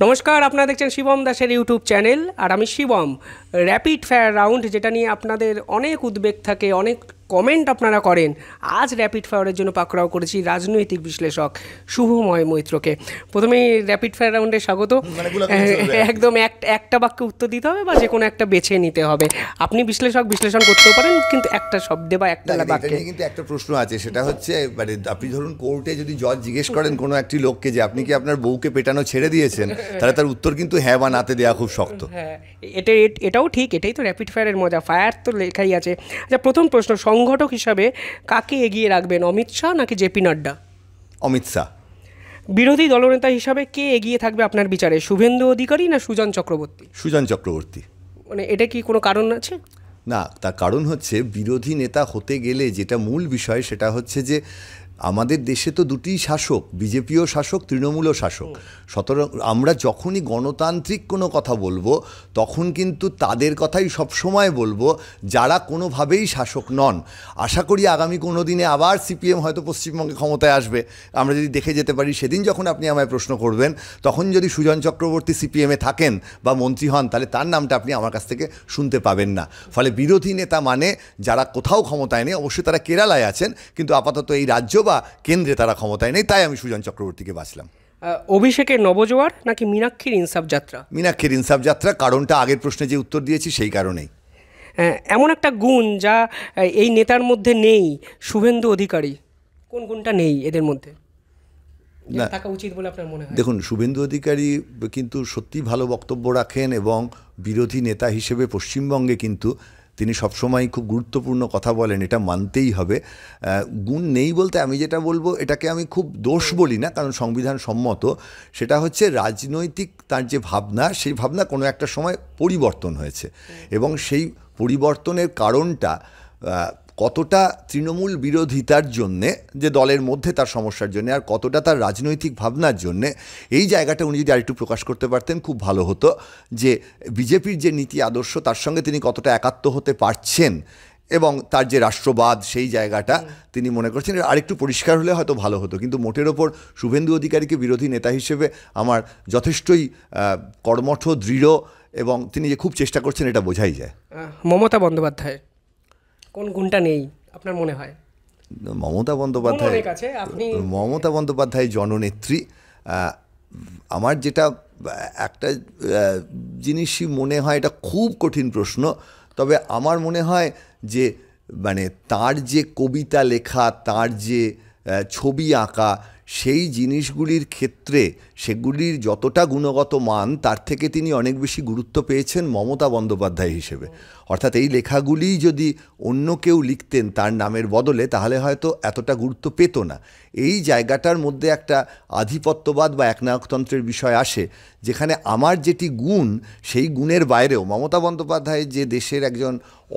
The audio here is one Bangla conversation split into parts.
নমস্কার, আপনারা দেখছেন শিবম দাসের ইউটিউব চ্যানেল। আর আমি শিবম। র্যাপিড ফায়ার রাউন্ড, যেটা নিয়ে আপনাদের অনেক উদ্বেগ থাকে, অনেক কমেন্ট আপনারা করেন, আজ র্যাপিড ফায়ারের জন্য পাকড়াও করেছি রাজনৈতিক বিশ্লেষক শুভময় মৈত্রকে। প্রথমেই র্যাপিড ফায়ার রাউন্ডে স্বাগত। একদম একটা বাক্যে উত্তর দিতে হবে বা যে কোনো একটা বেছে নিতে হবে। আপনি বিশ্লেষণ করতেও পারেন, কিন্তু একটা শব্দে বা একটা বাক্যে। কিন্তু একটা প্রশ্ন আছে, সেটা হচ্ছে মানে আপনি ধরুন কোর্টে যদি জজ জিজ্ঞেস করেন কোনো একটি লোককে যে আপনি কি আপনার বউকে পেটানো ছেড়ে দিয়েছেন, তাহলে তার উত্তর কিন্তু হ্যাঁ বা নাতে দেওয়া খুব শক্ত। হ্যাঁ, এটাও ঠিক, এটাই তো র্যাপিড ফায়ারের মজা। ফায়ার তো লেখাই আছে। আচ্ছা, প্রথম প্রশ্ন, সংগঠক হিসাবে কাকে এগিয়ে রাখবেন, অমিত শাহ নাকি জেপি নাড্ডা? অমিত শাহ। বিরোধী দলনেতা হিসাবে কে এগিয়ে থাকবে আপনার বিচারে, শুভেন্দু অধিকারী না সুজন চক্রবর্তী? সুজন চক্রবর্তী। মানে এটা কি কোনো কারণ আছে? না, তার কারণ হচ্ছে বিরোধী নেতা হতে গেলে যেটা মূল বিষয় সেটা হচ্ছে যে আমাদের দেশে তো দুটি শাসক, বিজেপিও শাসক, তৃণমূলও শাসক। সুতরাং আমরা যখনই গণতান্ত্রিক কোনো কথা বলবো তখন কিন্তু তাদের কথাই সবসময় বলবো যারা কোনোভাবেই শাসক নন। আশা করি আগামী কোনো দিনে আবার সিপিএম হয়তো পশ্চিমবঙ্গে ক্ষমতায় আসবে। আমরা যদি দেখে যেতে পারি, সেদিন যখন আপনি আমায় প্রশ্ন করবেন তখন যদি সুজন চক্রবর্তী সিপিএমে থাকেন বা মন্ত্রী হন, তাহলে তার নামটা আপনি আমার কাছ থেকে শুনতে পাবেন না। ফলে বিরোধী নেতা মানে যারা কোথাও ক্ষমতায় নেই, অবশ্যই তারা কেরালায় আছেন, কিন্তু আপাতত এই রাজ্য বা কেন্দ্রে তারা ক্ষমতায় নেই, তাই আমি সুজন চক্রবর্তীকে বাছলাম। অভিষেকের নবজোয়ার নাকি মীনাক্ষীর ইনসাফ যাত্রা? মীনাক্ষীর ইনসাফ যাত্রা। কারণটা আগের প্রশ্নে যে উত্তর দিয়েছি সেই কারণেই। এমন একটা গুণ যা এই নেতার মধ্যে নেই, শুভেন্দু অধিকারী, কোন গুণটা নেই এদের মধ্যে না থাকা উচিত বলে আপনার মনে হয়? দেখুন, শুভেন্দু অধিকারী কিন্তু সত্যি ভালো বক্তব্য রাখেন এবং বিরোধী নেতা হিসেবে পশ্চিমবঙ্গে কিন্তু তিনি সবসময় খুব গুরুত্বপূর্ণ কথা বলেন, এটা মানতেই হবে। গুণ নেই বলতে আমি যেটা বলবো, এটাকে আমি খুব দোষ বলি না, কারণ সংবিধান সম্মত। সেটা হচ্ছে রাজনৈতিক তার যে ভাবনা, সেই ভাবনা কোনো একটা সময় পরিবর্তন হয়েছে এবং সেই পরিবর্তনের কারণটা কতটা তৃণমূল বিরোধিতার জন্যে, যে দলের মধ্যে তার সমস্যার জন্যে, আর কতটা তার রাজনৈতিক ভাবনার জন্যে, এই জায়গাটা উনি যদি আরেকটু প্রকাশ করতে পারতেন খুব ভালো হতো। যে বিজেপির যে নীতি আদর্শ, তার সঙ্গে তিনি কতটা একাত্ম হতে পারছেন এবং তার যে রাষ্ট্রবাদ, সেই জায়গাটা তিনি মনে করছেন আরেকটু পরিষ্কার হলে হয়তো ভালো হতো। কিন্তু মোটের ওপর শুভেন্দু অধিকারীকে বিরোধী নেতা হিসেবে আমার যথেষ্টই কর্মঠ, দৃঢ় এবং তিনি যে খুব চেষ্টা করছেন এটা বোঝাই যায়। মমতা বন্দ্যোপাধ্যায় কোন গুণটা নেই আপনার মনে হয়? মমতা বন্দ্যোপাধ্যায় জননেত্রী। আমার যেটা একটা জিনিসই মনে হয়, এটা খুব কঠিন প্রশ্ন, তবে আমার মনে হয় যে মানে তার যে কবিতা লেখা, তার যে ছবি আঁকা, সেই জিনিসগুলির ক্ষেত্রে সেগুলির যতটা গুণগত মান, তার থেকে তিনি অনেক বেশি গুরুত্ব পেয়েছেন মমতা বন্দ্যোপাধ্যায় হিসেবে। অর্থাৎ এই লেখাগুলি যদি অন্য কেউ লিখতেন তার নামের বদলে, তাহলে হয়তো এতটা গুরুত্ব পেত না। এই জায়গাটার মধ্যে একটা আধিপত্যবাদ বা একনায়কতন্ত্রের বিষয় আসে, যেখানে আমার যেটি গুণ, সেই গুণের বাইরেও মমতা বন্দ্যোপাধ্যায় যে দেশের একজন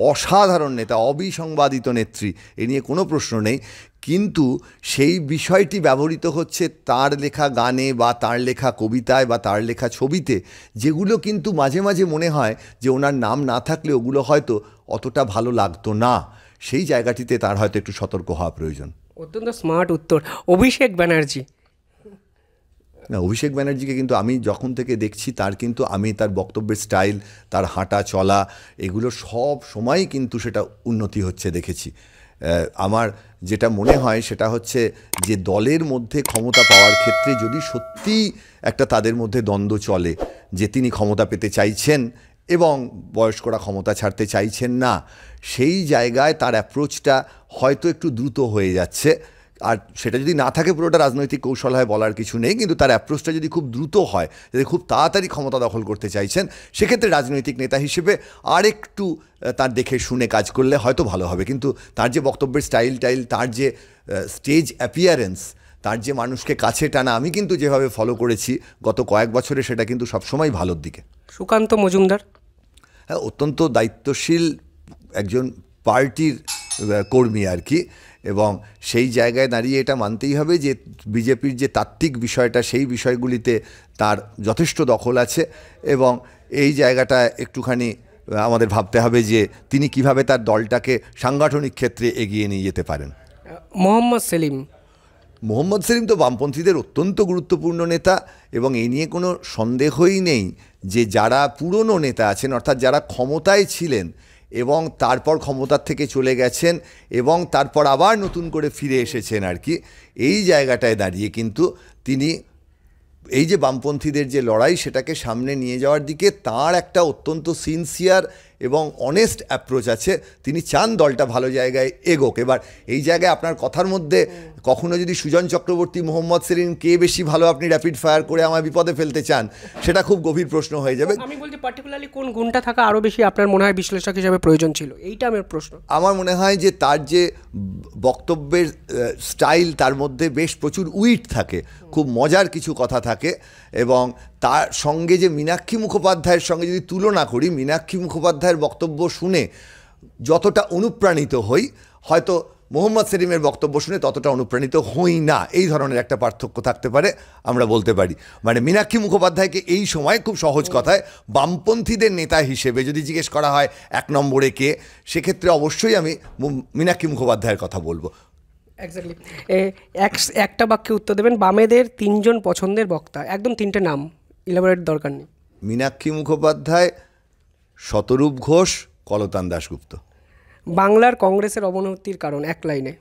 অসাধারণ নেতা, অবিসংবাদিত নেত্রী, এ নিয়ে কোনো প্রশ্ন নেই, কিন্তু সেই বিষয়টি ব্যবহৃত হচ্ছে তার লেখা গানে বা তার লেখা কবিতায় বা তার লেখা ছবিতে, যেগুলো কিন্তু মাঝে মাঝে মনে হয় যে ওনার নাম না থাকলে ওগুলো হয়তো অতটা ভালো লাগতো না। সেই জায়গাটিতে তার হয়তো একটু সতর্ক হওয়া প্রয়োজন। অত্যন্ত স্মার্ট উত্তর। অভিষেক ব্যানার্জি? না, অভিষেক ব্যানার্জিকে কিন্তু আমি যখন থেকে দেখছি, আমি তার বক্তব্যের স্টাইল, তার হাঁটা চলা, এগুলো সব সময়ই কিন্তু সেটা উন্নতি হচ্ছে দেখেছি। আমার যেটা মনে হয় সেটা হচ্ছে যে দলের মধ্যে ক্ষমতা পাওয়ার ক্ষেত্রে যদি সত্যিই একটা তাদের মধ্যে দ্বন্দ্ব চলে, যে তিনি ক্ষমতা পেতে চাইছেন এবং বয়স্করা ক্ষমতা ছাড়তে চাইছেন না, সেই জায়গায় তার অ্যাপ্রোচটা হয়তো একটু দ্রুত হয়ে যাচ্ছে। আর সেটা যদি না থাকে পুরোটা রাজনৈতিক কৌশল হয়, বলার কিছু নেই, কিন্তু তার অ্যাপ্রোচটা যদি খুব দ্রুত হয়, যদি খুব তাড়াতাড়ি ক্ষমতা দখল করতে চাইছেন, সেক্ষেত্রে রাজনৈতিক নেতা হিসেবে আর একটু তার দেখে শুনে কাজ করলে হয়তো ভালো হবে। কিন্তু তার যে বক্তব্যের স্টাইল, তার যে স্টেজ অ্যাপিয়ারেন্স, তার যে মানুষকে কাছে টানা, আমি কিন্তু যেভাবে ফলো করেছি গত কয়েক বছরে, সেটা কিন্তু সবসময় ভালোর দিকে। সুকান্ত মজুমদার? হ্যাঁ, অত্যন্ত দায়িত্বশীল একজন পার্টির কর্মী আর কি, এবং সেই জায়গায় দাঁড়িয়ে এটা মানতেই হবে যে বিজেপির যে তাত্ত্বিক বিষয়টা, সেই বিষয়গুলিতে তার যথেষ্ট দখল আছে এবং এই জায়গাটা একটুখানি আমাদের ভাবতে হবে যে তিনি কিভাবে তার দলটাকে সাংগঠনিক ক্ষেত্রে এগিয়ে নিয়ে যেতে পারেন। মোহাম্মদ সেলিম? মোহাম্মদ সেলিম তো বামপন্থীদের অত্যন্ত গুরুত্বপূর্ণ নেতা, এবং এই নিয়ে কোনো সন্দেহই নেই যে যারা পুরনো নেতা আছেন, অর্থাৎ যারা ক্ষমতায় ছিলেন এবং তারপর ক্ষমতার থেকে চলে গেছেন এবং তারপর আবার নতুন করে ফিরে এসেছেন আর কি, এই জায়গাটায় দাঁড়িয়ে কিন্তু তিনি এই যে বামপন্থীদের যে লড়াই সেটাকে সামনে নিয়ে যাওয়ার দিকে তার একটা অত্যন্ত সিনসিয়ার এবং অনেস্ট অ্যাপ্রোচ আছে। তিনি চান দলটা ভালো জায়গায় এগোক। এবার এই জায়গায় আপনার কথার মধ্যে কখনো যদি সুজন চক্রবর্তী, মোহাম্মদ সেলিম কে বেশি ভালো আপনি র্যাপিড ফায়ার করে আমার বিপদে ফেলতে চান, সেটা খুব গভীর প্রশ্ন হয়ে যাবে। আমি বলছি পার্টিকুলারলি কোন গুণটা থাকা আরও বেশি আপনার মনে হয় বিশ্লেষক হিসাবে প্রয়োজন ছিল, এইটা আমার প্রশ্ন। আমার মনে হয় যে তার যে বক্তব্যের স্টাইল, তার মধ্যে বেশ প্রচুর উইট থাকে, খুব মজার কিছু কথা থাকে, এবং তার সঙ্গে যে মীনাক্ষী মুখোপাধ্যায়ের সঙ্গে যদি তুলনা করি, মীনাক্ষী মুখোপাধ্যায়ের বক্তব্য শুনে যতটা অনুপ্রাণিত হই, হয়তো মোহাম্মদ সেলিমের বক্তব্য শুনে ততটা অনুপ্রাণিত হই না। এই ধরনের একটা পার্থক্য থাকতে পারে, আমরা বলতে পারি। মানে মীনাক্ষী মুখোপাধ্যায়কে এই সময় খুব সহজ কথায় বামপন্থীদের নেতা হিসেবে যদি জিজ্ঞেস করা হয় 1 নম্বরে কে, সেক্ষেত্রে অবশ্যই আমি মীনাক্ষী মুখোপাধ্যায়ের কথা বলবো। এক্স্যাক্টলি। একটা বাক্যে উত্তর দেবেন, বামেদের 3 জন পছন্দের বক্তা, একদম 3টে নাম, ইলাবোরেট দরকার নেই। মীনাক্ষী মুখোপাধ্যায়, শতরূপ ঘোষ, কলতান দাশগুপ্ত। বাংলার কংগ্রেসের অবনতির কারণ 1 লাইনে।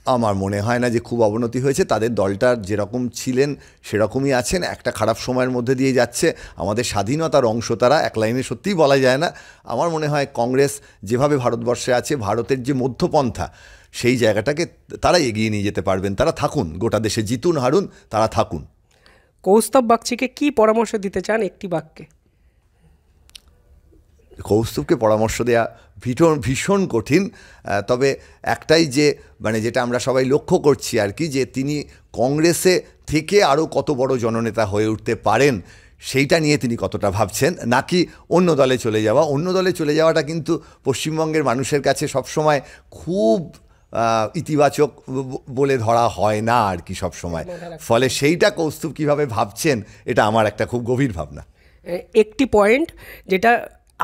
আমার মনে হয় না যে খুব অবনতি হয়েছে। তাদের দলটার যেরকম ছিলেন সেরকমই আছেন, একটা খারাপ সময়ের মধ্যে দিয়ে যাচ্ছে। আমাদের স্বাধীনতার অংশ তারা, 1 লাইনে সত্যিই বলা যায় না। আমার মনে হয় কংগ্রেস যেভাবে ভারতবর্ষে আছে, ভারতের যে মধ্যপন্থা, সেই জায়গাটাকে তারা এগিয়ে নিয়ে যেতে পারবেন। তারা থাকুন, গোটা দেশে জিতুন হারুন, তারা থাকুন। কৌস্তব বাগচিকে কি পরামর্শ দিতে চান একটি বাক্যে? কৌস্তুভকে পরামর্শ দেওয়া ভীষণ কঠিন। তবে একটাই যে মানে যেটা আমরা সবাই লক্ষ্য করছি আর কি, যে তিনি কংগ্রেসে থেকে আরও কত বড় জননেতা হয়ে উঠতে পারেন, সেইটা নিয়ে তিনি কতটা ভাবছেন, নাকি অন্য দলে চলে যাওয়া। অন্য দলে চলে যাওয়াটা কিন্তু পশ্চিমবঙ্গের মানুষের কাছে সবসময় খুব ইতিবাচক বলে ধরা হয় না আর কি সবসময়। ফলে সেইটা কৌস্তুভ কীভাবে ভাবছেন, এটা আমার একটা খুব গভীর ভাবনা। একটি পয়েন্ট যেটা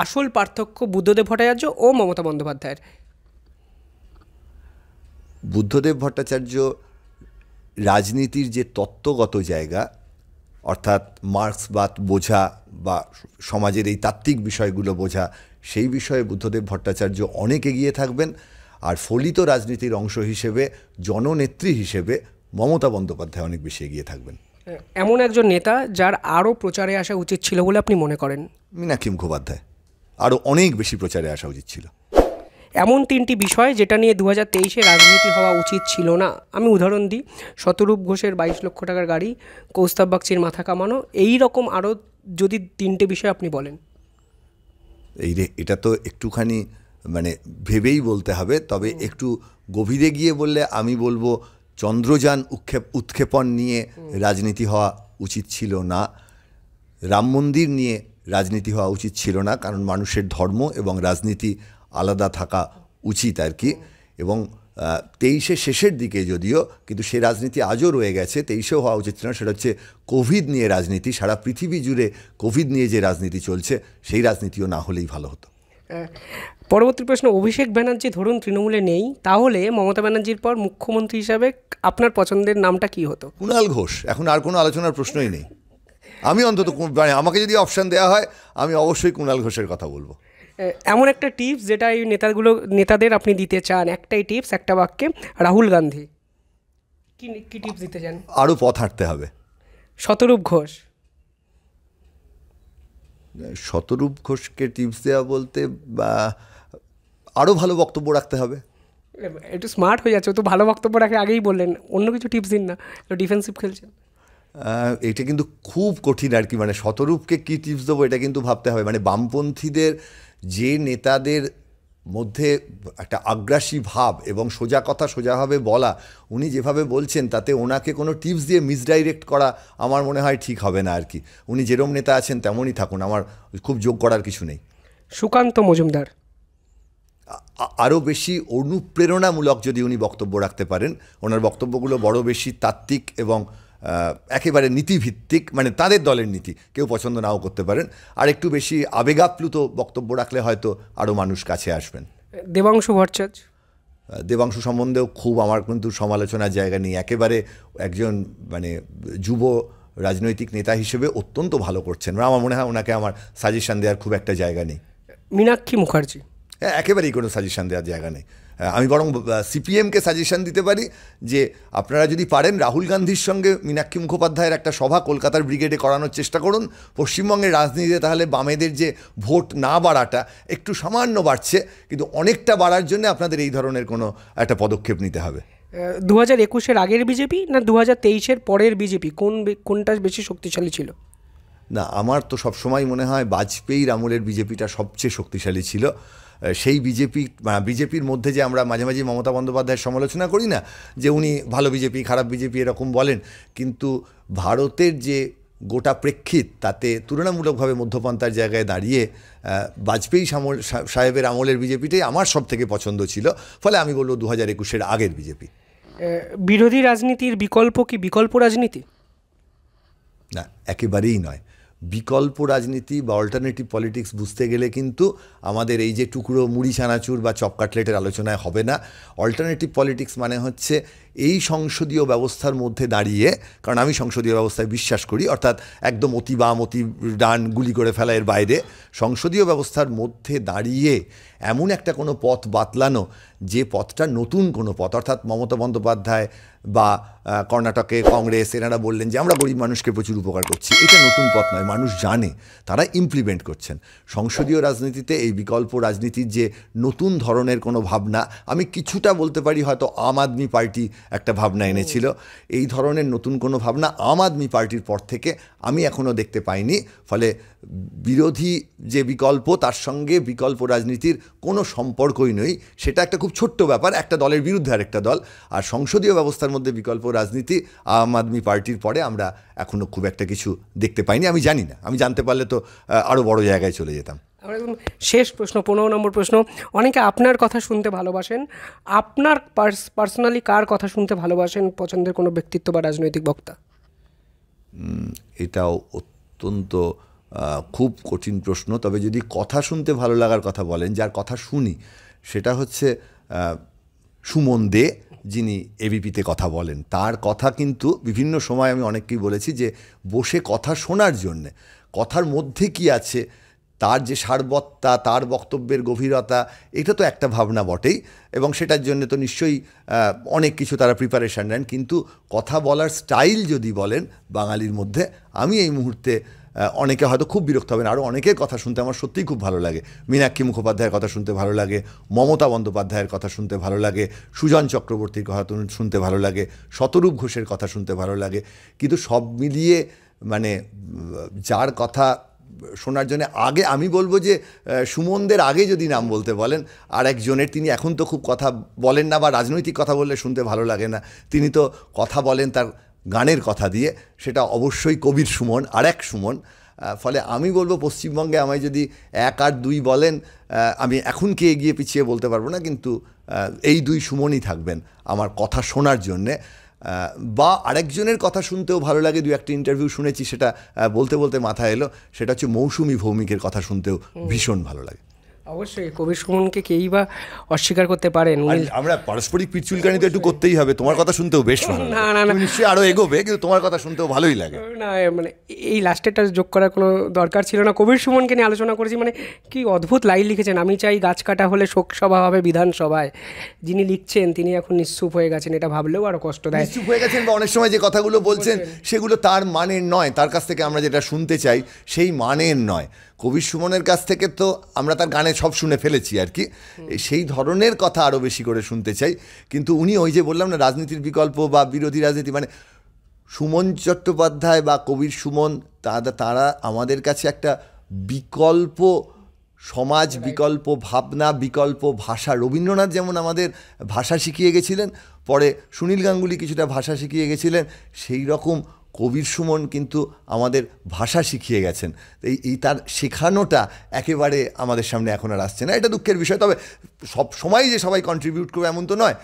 আসল পার্থক্য বুদ্ধদেব ভট্টাচার্য ও মমতা বন্দ্যোপাধ্যায়ের। বুদ্ধদেব ভট্টাচার্য রাজনীতির যে তত্ত্বগত জায়গা, অর্থাৎ মার্ক্সবাদ বোঝা বা সমাজের এই তাত্ত্বিক বিষয়গুলো বোঝা, সেই বিষয়ে বুদ্ধদেব ভট্টাচার্য অনেক এগিয়ে থাকবেন। আর ফলিত রাজনীতির অংশ হিসেবে, জননেত্রী হিসেবে মমতা বন্দ্যোপাধ্যায় অনেক বেশি এগিয়ে থাকবেন। এমন একজন নেতা যার আরও প্রচারে আসা উচিত ছিল বলে আপনি মনে করেন? মীনাক্ষী মুখোপাধ্যায় আরও অনেক বেশি প্রচারে আসা উচিত ছিল। এমন 3টি বিষয় যেটা নিয়ে 2023-এ রাজনীতি হওয়া উচিত ছিল না। আমি উদাহরণ দিই, শতরূপ ঘোষের 22 লক্ষ টাকার গাড়ি, কৌস্তব বাগচির মাথা কামানো, এই রকম আরও যদি 3টে বিষয় আপনি বলেন। এটা তো একটুখানি মানে ভেবেই বলতে হবে, তবে একটু গভীরে গিয়ে বললে আমি বলবো চন্দ্রযান উৎক্ষেপণ নিয়ে রাজনীতি হওয়া উচিত ছিল না, রাম মন্দির নিয়ে রাজনীতি হওয়া উচিত ছিল না, কারণ মানুষের ধর্ম এবং রাজনীতি আলাদা থাকা উচিত আর কি। এবং 23-এর শেষের দিকে যদিও, কিন্তু সে রাজনীতি আজও রয়ে গেছে, 23-এও হওয়া উচিত ছিল না। সেটা হচ্ছে কোভিড নিয়ে রাজনীতি। সারা পৃথিবী জুড়ে কোভিড নিয়ে যে রাজনীতি চলছে, সেই রাজনীতিও না হলেই ভালো হতো। পরবর্তী প্রশ্ন, অভিষেক ব্যানার্জি ধরুন তৃণমূলে নেই, তাহলে মমতা ব্যানার্জির পর মুখ্যমন্ত্রী হিসাবে আপনার পছন্দের নামটা কি হতো? কুণাল ঘোষ। এখন আর কোনো আলোচনার প্রশ্নই নেই। আমি অন্তত মানে আমাকে যদি অপশান দেওয়া হয়, আমি অবশ্যই কুণাল ঘোষের কথা বলবো। এমন একটা টিপস যেটা এই নেতাদের আপনি দিতে চান, একটাই টিপস, একটা বাক্যে। রাহুল গান্ধী, কি টিপস দিতে চান? আরও পথ হাঁটতে হবে। শতরূপ ঘোষ? শতরূপ ঘোষকে টিপস দেওয়া বলতে আরও ভালো বক্তব্য রাখতে হবে। একটু স্মার্ট হয়ে যাচ্ছে, তো ভালো বক্তব্য রাখে আগেই বললেন, অন্য কিছু টিপস দিন না, ডিফেন্সিভ খেলছেন। এটা কিন্তু খুব কঠিন আর কি, মানে শতরূপকে কী টিপস দেবো এটা কিন্তু ভাবতে হবে। মানে বামপন্থীদের যে নেতাদের মধ্যে একটা আগ্রাসী ভাব এবং সোজা কথা সোজাভাবে বলা, উনি যেভাবে বলছেন তাতে ওনাকে কোনো টিপস দিয়ে মিসডাইরেক্ট করা আমার মনে হয় ঠিক হবে না আর কি। উনি যেরম নেতা আছেন তেমনই থাকুন, আমার খুব যোগ করার কিছু নেই। সুকান্ত মজুমদার? আরও বেশি অনুপ্রেরণামূলক যদি উনি বক্তব্য রাখতে পারেন, ওনার বক্তব্যগুলো বড় বেশি তাত্ত্বিক এবং একেবারে নীতিভিত্তিক, মানে তাদের দলের নীতি, কেউ পছন্দ নাও করতে পারেন, আর একটু বেশি আবেগাপ্লুত বক্তব্য রাখলে হয়তো আরও মানুষ কাছে আসবেন। দেবাংশু ভট্টাচার্য? দেবাংশু সম্বন্ধেও খুব আমার কিন্তু সমালোচনার জায়গা নেই, একেবারে একজন মানে যুব রাজনৈতিক নেতা হিসেবে অত্যন্ত ভালো করছেন। আমার মনে হয় ওনাকে আমার সাজেশন দেওয়ার খুব একটা জায়গা নেই। মীনাক্ষী মুখার্জি? হ্যাঁ, একেবারেই কোনো সাজেশন দেওয়ার জায়গা নেই। আমি বরং সিপিএমকে সাজেশন দিতে পারি যে আপনারা যদি পারেন রাহুল গান্ধীর সঙ্গে মীনাক্ষী মুখোপাধ্যায়ের একটা সভা কলকাতার ব্রিগেডে করানোর চেষ্টা করুন। পশ্চিমবঙ্গের রাজনীতিতে তাহলে বামেদের যে ভোট না বাড়াটা একটু সামান্য বাড়ছে, কিন্তু অনেকটা বাড়ার জন্য আপনাদের এই ধরনের কোনো একটা পদক্ষেপ নিতে হবে। 2021-এর আগের বিজেপি না 2023-এর পরের বিজেপি, কোনটা বেশি শক্তিশালী ছিল? না, আমার তো সবসময় মনে হয় বাজপেয়ীর আমলের বিজেপিটা সবচেয়ে শক্তিশালী ছিল। সেই বিজেপির মধ্যে যে আমরা মাঝে মাঝে মমতা বন্দ্যোপাধ্যায়ের সমালোচনা করি না, যে উনি ভালো বিজেপি খারাপ বিজেপি এরকম বলেন, কিন্তু ভারতের যে গোটা প্রেক্ষিত তাতে তুলনামূলকভাবে মধ্যপন্থার জায়গায় দাঁড়িয়ে বাজপেয়ী সাহেবের আমলের বিজেপিটাই আমার সব থেকে পছন্দ ছিল। ফলে আমি বলবো 2021-এর আগের বিজেপি। বিরোধী রাজনীতির বিকল্প কি বিকল্প রাজনীতি? না, একেবারেই নয়। বিকল্প রাজনীতি বা অল্টারনেটিভ পলিটিক্স বুঝতে গেলে কিন্তু আমাদের এই যে টুকরো মুড়ি চানাচুর বা চপ কাটলেটের আলোচনায় হবে না। অল্টারনেটিভ পলিটিক্স মানে হচ্ছে এই সংসদীয় ব্যবস্থার মধ্যে দাঁড়িয়ে, কারণ আমি সংসদীয় ব্যবস্থায় বিশ্বাস করি, অর্থাৎ একদম অতি বাম অতি ডান গুলি করে ফেলা এর বাইরে সংসদীয় ব্যবস্থার মধ্যে দাঁড়িয়ে এমন একটা কোনো পথ বাতলানো যে পথটা নতুন কোনো পথ, অর্থাৎ মমতা বন্দ্যোপাধ্যায় বা কর্ণাটকে কংগ্রেস এনারা বললেন যে আমরা গরিব মানুষকে প্রচুর উপকার করছি, এটা নতুন পথ নয়, মানুষ জানে, তারা ইমপ্লিমেন্ট করছেন। সংসদীয় রাজনীতিতে এই বিকল্প রাজনীতির যে নতুন ধরনের কোনো ভাবনা, আমি কিছুটা বলতে পারি হয়তো আম আদমি পার্টি একটা ভাবনা এনেছিল, এই ধরনের নতুন কোনো ভাবনা আম আদমি পার্টির পর থেকে আমি এখনও দেখতে পাইনি। ফলে বিরোধী যে বিকল্প তার সঙ্গে বিকল্প রাজনীতির কোনো সম্পর্কই নেই, সেটা একটা খুব ছোট্ট ব্যাপার, একটা দলের বিরুদ্ধে আরেকটা দল। আর সংসদীয় ব্যবস্থার মধ্যে বিকল্প রাজনীতি আম আদমি পার্টির পরে আমরা এখনও খুব একটা কিছু দেখতে পাইনি। আমি জানি না, আমি জানতে পারলে তো আরও বড় জায়গায় চলে যেতাম। শেষ প্রশ্ন, 15 নম্বর প্রশ্ন। অনেকে আপনার কথা শুনতে ভালোবাসেন, আপনার পার্সোনালি কার কথা শুনতে ভালোবাসেন? পছন্দের কোনো ব্যক্তিত্ব বা রাজনৈতিক বক্তা? এটাও অত্যন্ত খুব কঠিন প্রশ্ন। তবে যদি কথা শুনতে ভালো লাগার কথা বলেন, যার কথা শুনি, সেটা হচ্ছে সুমন দে, যিনি এবিপিতে কথা বলেন। তার কথা কিন্তু বিভিন্ন সময় আমি অনেককেই বলেছি যে বসে কথা শোনার জন্যে, কথার মধ্যে কি আছে, তার যে সারবত্তা, তার বক্তব্যের গভীরতা, এটা তো একটা ভাবনা বটেই, এবং সেটার জন্য তো নিশ্চয়ই অনেক কিছু তারা প্রিপারেশান নেন। কিন্তু কথা বলার স্টাইল যদি বলেন বাঙালির মধ্যে, আমি এই মুহূর্তে অনেকে হয়তো খুব বিরক্ত হবেন, আরও অনেকের কথা শুনতে আমার সত্যিই খুব ভালো লাগে। মীনাক্ষী মুখোপাধ্যায়ের কথা শুনতে ভালো লাগে, মমতা বন্দ্যোপাধ্যায়ের কথা শুনতে ভালো লাগে, সুজন চক্রবর্তীর কথা শুনতে ভালো লাগে, শতরূপ ঘোষের কথা শুনতে ভালো লাগে। কিন্তু সব মিলিয়ে মানে যার কথা শোনার জন্য আগে আমি বলবো যে সুমনদের আগে যদি নাম বলতে বলেন আর একজনের, তিনি এখন তো খুব কথা বলেন না বা রাজনৈতিক কথা বললে শুনতে ভালো লাগে না, তিনি তো কথা বলেন তার গানের কথা দিয়ে, সেটা অবশ্যই কবির সুমন, আর এক সুমন। ফলে আমি বলবো পশ্চিমবঙ্গে আমায় যদি 1 আর 2 বলেন, আমি এখন কে এগিয়ে পিছিয়ে বলতে পারবো না, কিন্তু এই 2 সুমনই থাকবেন আমার কথা শোনার জন্যে। বা আরেকজনের কথা শুনতেও ভালো লাগে, 2-1টি ইন্টারভিউ শুনেছি, সেটা বলতে বলতে মাথায় এলো, সেটা হচ্ছে মৌসুমী ভৌমিকের কথা শুনতেও ভীষণ ভালো লাগে। অবশ্যই কবির সুমনকে কেই বা অস্বীকার করতে পারেন। আমরা পারস্পরিক পিরচুলকানি তো একটু করতেই হবে, তোমার কথা শুনতেও বেশ ভালো লাগে। না, তুমি নিশ্চয়ই আরও এগোবে, কিন্তু তোমার কথা শুনতেও ভালোই লাগে। না, মানে এই লাস্টেরটা যোগ করার কোনো দরকার ছিল না। কবির সুমনকে নিয়ে আলোচনা করেছি, মানে কি অদ্ভুত লাইন লিখেছেন, আমি চাই গাছ কাটা হলে শোকসভা হবে বিধানসভায়। যিনি লিখছেন তিনি এখন নিশ্চুপ হয়ে গেছেন, এটা ভাবলেও আরও কষ্ট দেয়। নিশ্চুপ হয়ে গেছেন, বা অনেক সময় যে কথাগুলো বলছেন সেগুলো তার মানের নয়, তার কাছ থেকে আমরা যেটা শুনতে চাই সেই মানের নয়। কবির সুমনের কাছ থেকে তো আমরা তার গানে সব শুনে ফেলেছি আর কি, সেই ধরনের কথা আরও বেশি করে শুনতে চাই। কিন্তু উনি ওই যে বললাম না, রাজনীতির বিকল্প বা বিরোধী রাজনীতি, মানে সুমন চট্টোপাধ্যায় বা কবির সুমন, তারা আমাদের কাছে একটা বিকল্প সমাজ, বিকল্প ভাবনা, বিকল্প ভাষা। রবীন্দ্রনাথ যেমন আমাদের ভাষা শিখিয়ে গেছিলেন, পরে সুনীল গাঙ্গুলি কিছুটা ভাষা শিখিয়ে গেছিলেন, সেই রকম কবির সুমন কিন্তু আমাদের ভাষা শিখিয়ে গেছেন। এই তার শেখানোটা একেবারে আমাদের সামনে এখন আর আসছে না, এটা দুঃখের বিষয়। তবে সব সময় যে সবাই কন্ট্রিবিউট করবে এমন তো নয়,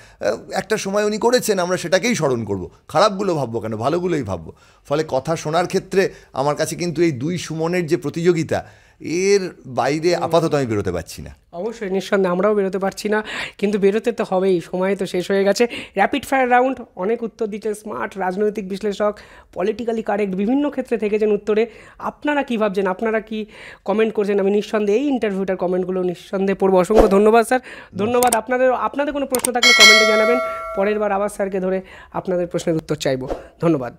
একটা সময় উনি করেছেন, আমরা সেটাকেই স্মরণ করব, খারাপগুলো ভাববো কেন, ভালোগুলোই ভাববো। ফলে কথা শোনার ক্ষেত্রে আমার কাছে কিন্তু এই 2 সুমনের যে প্রতিযোগিতা, এর বাইরে আপাতত আমি বেরোতে পারছি না। অবশ্যই, নিঃসন্দেহে আমরাও বেরোতে পারছি না, কিন্তু বেরোতে তো হবেই, সময় তো শেষ হয়ে গেছে। র্যাপিড ফায়ার রাউন্ড, অনেক উত্তর দিচ্ছেন, স্মার্ট রাজনৈতিক বিশ্লেষক, পলিটিক্যালি কারেক্ট, বিভিন্ন ক্ষেত্রে থেকেছেন উত্তরে। আপনারা কী ভাবছেন, আপনারা কি কমেন্ট করছেন, আমি নিঃসন্দেহে এই ইন্টারভিউটার কমেন্টগুলো নিঃসন্দেহে পড়বো। অসংখ্য ধন্যবাদ স্যার, ধন্যবাদ। আপনাদের কোনো প্রশ্ন থাকলে কমেন্টে জানাবেন, পরের বার আবার স্যারকে ধরে আপনাদের প্রশ্নের উত্তর চাইবো। ধন্যবাদ।